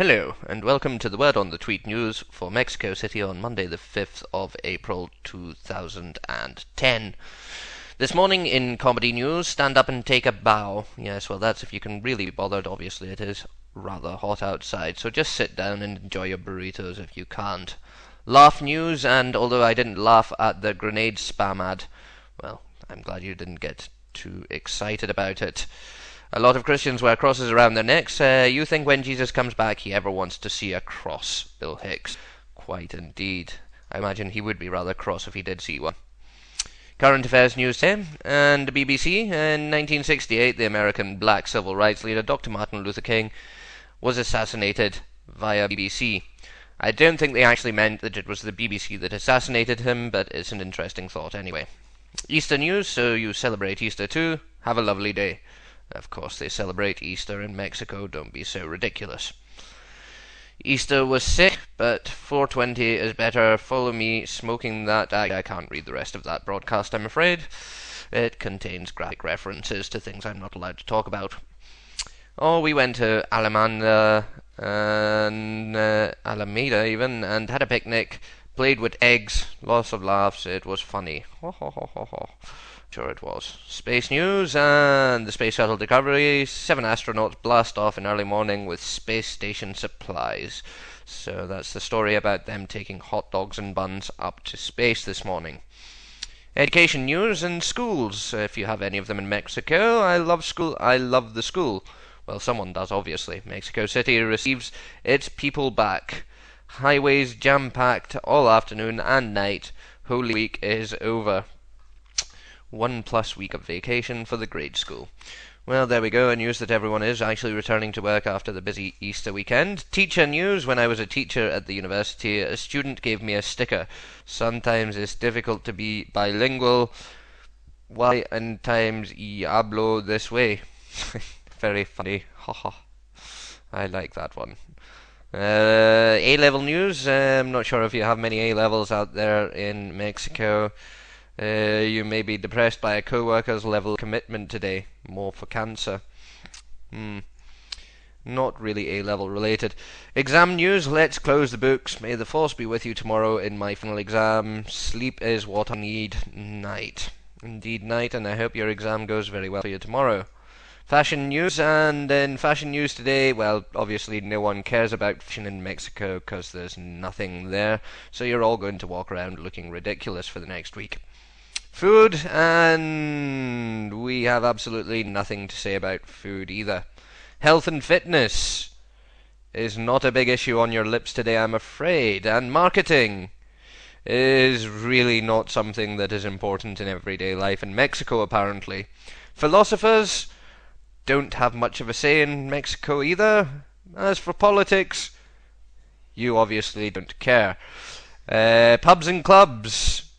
Hello, and welcome to the Word on the Tweet news for Mexico City on Monday the 5th of April 2010. This morning in comedy news, stand up and take a bow. Yes, well that's if you can really be bothered. Obviously it is rather hot outside, so just sit down and enjoy your burritos if you can't. Laugh news, and although I didn't laugh at the grenade spam ad, well, I'm glad you didn't get too excited about it. A lot of Christians wear crosses around their necks. You think when Jesus comes back he ever wants to see a cross, Bill Hicks? Quite indeed. I imagine he would be rather cross if he did see one. Current affairs news today, and the BBC. In 1968, the American black civil rights leader Dr. Martin Luther King was assassinated via BBC. I don't think they actually meant that it was the BBC that assassinated him, but it's an interesting thought anyway. Easter news, so you celebrate Easter too. Have a lovely day. Of course they celebrate Easter in Mexico, don't be so ridiculous. Easter was sick, but 420 is better. Follow me smoking that. I can't read the rest of that broadcast, I'm afraid. It contains graphic references to things I'm not allowed to talk about. Oh, we went to Alameda even, and had a picnic, played with eggs, lots of laughs. It was funny. Ho ho ho ho ho. Sure it was. Space news and the space shuttle recovery. 7 astronauts blast off in early morning with space station supplies. So that's the story about them taking hot dogs and buns up to space this morning. Education news and schools, if you have any of them in Mexico. I love school. I love the school. Well, someone does, obviously. Mexico City receives its people back. Highways jam-packed all afternoon and night. Holy Week is over. 1+ week of vacation for the grade school. Well, there we go, news that everyone is actually returning to work after the busy Easter weekend. Teacher news, when I was a teacher at the university, a student gave me a sticker. Sometimes it's difficult to be bilingual. Why and times y hablo this way. Very funny. Haha. I like that one. A-level news. I'm not sure if you have many A-levels out there in Mexico. You may be depressed by a co-worker's level of commitment today. More for cancer. Not really A-level related. Exam news. Let's close the books. May the force be with you tomorrow in my final exam. Sleep is what I need. Night. Indeed night, and I hope your exam goes very well for you tomorrow. Fashion news, and in fashion news today, well, obviously no one cares about fashion in Mexico because there's nothing there, so you're all going to walk around looking ridiculous for the next week. Food, and we have absolutely nothing to say about food either. Health and fitness is not a big issue on your lips today, I'm afraid, and marketing is really not something that is important in everyday life in Mexico, apparently. Philosophers don't have much of a say in Mexico either. As for politics, you obviously don't care. Pubs and clubs,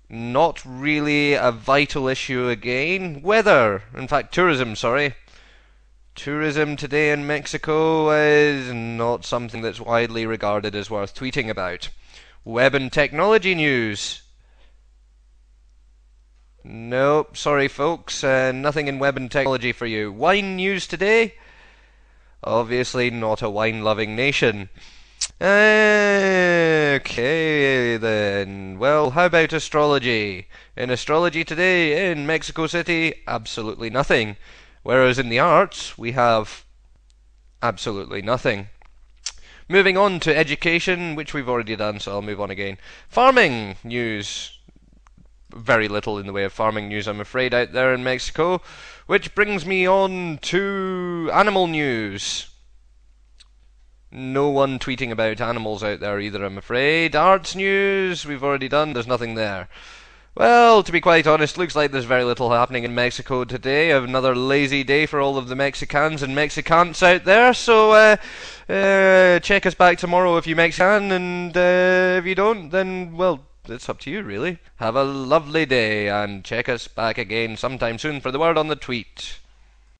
not really a vital issue again. Weather, in fact tourism, sorry. Tourism today in Mexico is not something that's widely regarded as worth tweeting about. Web and technology news. Nope, sorry folks, nothing in web and technology for you. Wine news today? Obviously not a wine-loving nation. Okay then, well, how about astrology? In astrology today in Mexico City, absolutely nothing. Whereas in the arts, we have absolutely nothing. Moving on to education, which we've already done, so I'll move on again. Farming news. Very little in the way of farming news, I'm afraid, out there in Mexico. Which brings me on to animal news. No one tweeting about animals out there either, I'm afraid. Arts news, we've already done, there's nothing there. Well, to be quite honest, looks like there's very little happening in Mexico today. Another lazy day for all of the Mexicans and Mexicants out there, so check us back tomorrow if you Mexican, and if you don't, then, well, it's up to you, really. Have a lovely day, and check us back again sometime soon for the Word on the Tweet.